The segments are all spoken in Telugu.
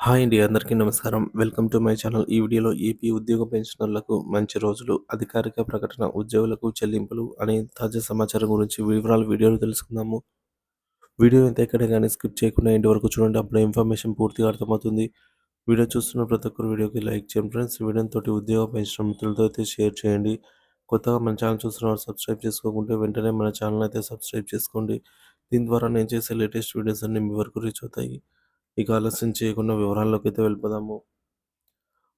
హాయ్ అండి. అందరికీ నమస్కారం. Welcome to my channel. ఈ వీడియోలో ఏపీ ఉద్యోగ పెన్షనర్లకు మంచి రోజులు, అధికారిక ప్రకటన, ఉద్యోగులకు చెల్లింపులు అనే తాజా సమాచారం గురించి వివరాలు వీడియోలో తెలుసుకుందాము. వీడియో అయితే ఎక్కడ కానీ స్కిప్ చేయకుండా ఎండ్ వరకు చూడండి. అప్పుడే ఇన్ఫర్మేషన్ పూర్తిగా అర్థమవుతుంది. వీడియో చూస్తున్న ప్రతి ఒక్కరు వీడియోకి లైక్ చేయండి ఫ్రెండ్స్. వీడియోతోటి ఉద్యోగ పెన్షన్ మిత్రులతో అయితే షేర్ చేయండి. కొత్తగా మన ఛానల్ చూస్తున్న వారు సబ్స్క్రైబ్ చేసుకోకుంటే వెంటనే మన ఛానల్ అయితే సబ్స్క్రైబ్ చేసుకోండి. దీని ద్వారా నేను చేసే లేటెస్ట్ వీడియోస్ అన్నీ మీ వరకు రీచ్ అవుతాయి. ఇక ఆలస్యం చేయకుండా వివరాల్లోకి అయితే వెళ్ళిపోదాము.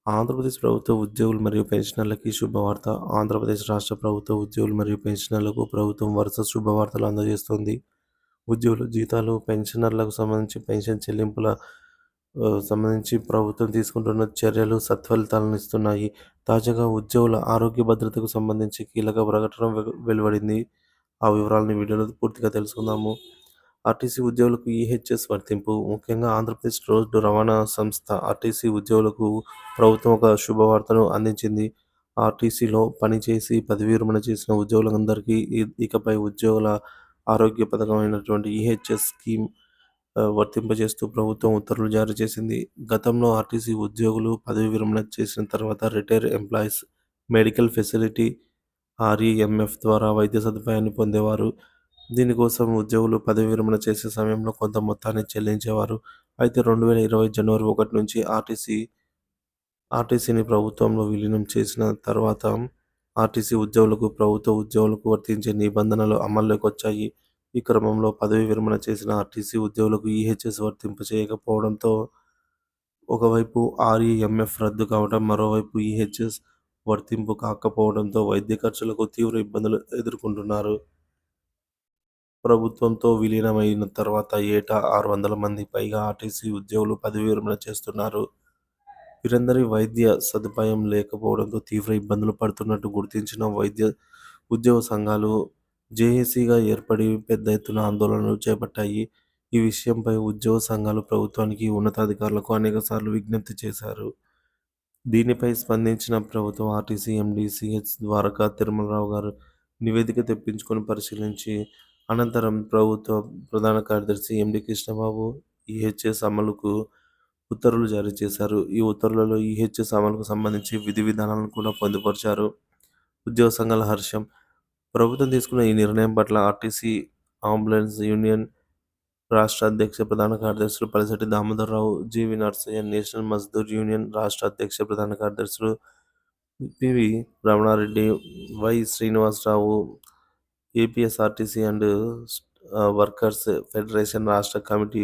ఆంధ్రప్రదేశ్ ప్రభుత్వ ఉద్యోగులు మరియు పెన్షనర్లకి శుభవార్త. ఆంధ్రప్రదేశ్ రాష్ట్ర ప్రభుత్వ ఉద్యోగులు మరియు పెన్షనర్లకు ప్రభుత్వం వరుస శుభవార్తలు అందజేస్తోంది. ఉద్యోగుల జీతాలు, పెన్షనర్లకు సంబంధించి పెన్షన్ చెల్లింపుల సంబంధించి ప్రభుత్వం తీసుకుంటున్న చర్యలు సత్ఫలితాలను ఇస్తున్నాయి. తాజాగా ఉద్యోగుల ఆరోగ్య భద్రతకు సంబంధించి కీలక ప్రకటన వెలువడింది. ఆ వివరాలను వీడియోలో పూర్తిగా తెలుసుకుందాము. ఆర్టీసీ ఉద్యోగులకు ఈహెచ్ఎస్ వర్తింపు. ముఖ్యంగా ఆంధ్రప్రదేశ్ రోడ్డు రవాణా సంస్థ ఆర్టీసీ ఉద్యోగులకు ప్రభుత్వం ఒక శుభవార్తను అందించింది. ఆర్టీసీలో పనిచేసి పదవీ విరమణ చేసిన ఉద్యోగులందరికీ ఇకపై ఉద్యోగుల ఆరోగ్య పథకం అయినటువంటి ఈహెచ్ఎస్ స్కీమ్ వర్తింపజేస్తూ ప్రభుత్వం ఉత్తర్వులు జారీ చేసింది. గతంలో ఆర్టీసీ ఉద్యోగులు పదవీ విరమణ చేసిన తర్వాత రిటైర్ ఎంప్లాయీస్ మెడికల్ ఫెసిలిటీ ఆర్ఈఎంఎఫ్ ద్వారా వైద్య సదుపాయాన్ని పొందేవారు. దీనికోసం ఉద్యోగులు పదవీ విరమణ చేసే సమయంలో కొంత మొత్తాన్ని చెల్లించేవారు. అయితే 2020 జనవరి 1 నుంచి ఆర్టీసీని ప్రభుత్వంలో విలీనం చేసిన తర్వాత ఆర్టీసీ ఉద్యోగులకు, ప్రభుత్వ ఉద్యోగులకు వర్తించే నిబంధనలు అమల్లోకి వచ్చాయి. ఈ క్రమంలో పదవీ విరమణ చేసిన ఆర్టీసీ ఉద్యోగులకు ఈహెచ్ఎస్ వర్తింపు చేయకపోవడంతో ఒకవైపు ఆర్ఈఎంఎఫ్ రద్దు కావడం, మరోవైపు ఈహెచ్ఎస్ వర్తింపు కాకపోవడంతో వైద్య ఖర్చులకు తీవ్ర ఇబ్బందులు ఎదుర్కొంటున్నారు. ప్రభుత్వంతో విలీనమైన తర్వాత ఏటా 600 మంది పైగా ఆర్టీసీ ఉద్యోగులు పదవీ విరమణ చేస్తున్నారు. వీరందరి వైద్య సదుపాయం లేకపోవడంతో తీవ్ర ఇబ్బందులు పడుతున్నట్టు గుర్తించిన వైద్య ఉద్యోగ సంఘాలు జేఏసీగా ఏర్పడి పెద్ద ఎత్తున ఆందోళనలు చేపట్టాయి. ఈ విషయంపై ఉద్యోగ సంఘాలు ప్రభుత్వానికి, ఉన్నతాధికారులకు అనేకసార్లు విజ్ఞప్తి చేశారు. దీనిపై స్పందించిన ప్రభుత్వం RTC MD CH Dwaraka Tirumalarao గారు నివేదిక తెప్పించుకొని పరిశీలించి అనంతరం ప్రభుత్వ ప్రధాన కార్యదర్శి ఎండీ కృష్ణబాబు ఈహెచ్ఎస్ అమలుకు ఉత్తర్వులు జారీ చేశారు. ఈ ఉత్తర్వులలో ఈహెచ్ఎస్ అమలుకు సంబంధించి విధి విధానాలను కూడా పొందుపరిచారు. ఉద్యోగ సంఘాల హర్షం. ప్రభుత్వం తీసుకున్న ఈ నిర్ణయం పట్ల ఆర్టీసీ అంబులెన్స్ యూనియన్ రాష్ట్ర అధ్యక్ష ప్రధాన కార్యదర్శులు Palisetti Damodararao, GV Narsaiah, national Mazdoor union రాష్ట్ర అధ్యక్ష ప్రధాన కార్యదర్శులు PV Ramanareddy, Y Srinivasarao, APSRTC and workers federation రాష్ట్ర కమిటీ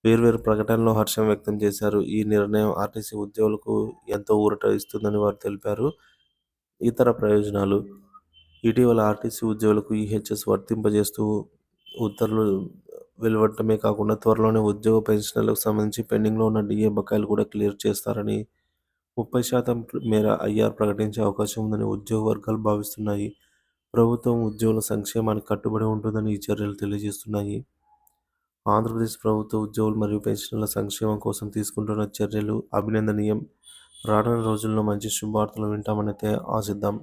వేర్వేరు ప్రకటనలో హర్షం వ్యక్తం చేశారు. ఈ నిర్ణయం ఆర్టీసీ ఉద్యోగులకు ఎంతో ఊరట ఇస్తుందని వారు తెలిపారు. ఇతర ప్రయోజనాలు. ఇటీవల ఆర్టీసీ ఉద్యోగులకు ఈహెచ్ఎస్ వర్తింపజేస్తూ ఉత్తర్వులు వెలువడటమే కాకుండా త్వరలోనే ఉద్యోగ పెన్షన్లకు సంబంధించి పెండింగ్లో ఉన్న డిఏ బకాయిలు కూడా క్లియర్ చేస్తారని, 30% మేర ఐఆర్ ప్రకటించే అవకాశం ఉందని ఉద్యోగ వర్గాలు భావిస్తున్నాయి. ప్రభుత్వం ఉద్యోగుల సంక్షేమానికి కట్టుబడి ఉంటుందని ఈ చర్యలు తెలియజేస్తున్నాయి. ఆంధ్రప్రదేశ్ ప్రభుత్వ ఉద్యోగులు మరియు పెన్షనర్ల సంక్షేమం కోసం తీసుకుంటున్న చర్యలు అభినందనీయం. రానున్న రోజుల్లో మంచి శుభవార్తలు వింటామనైతే ఆశిద్దాం.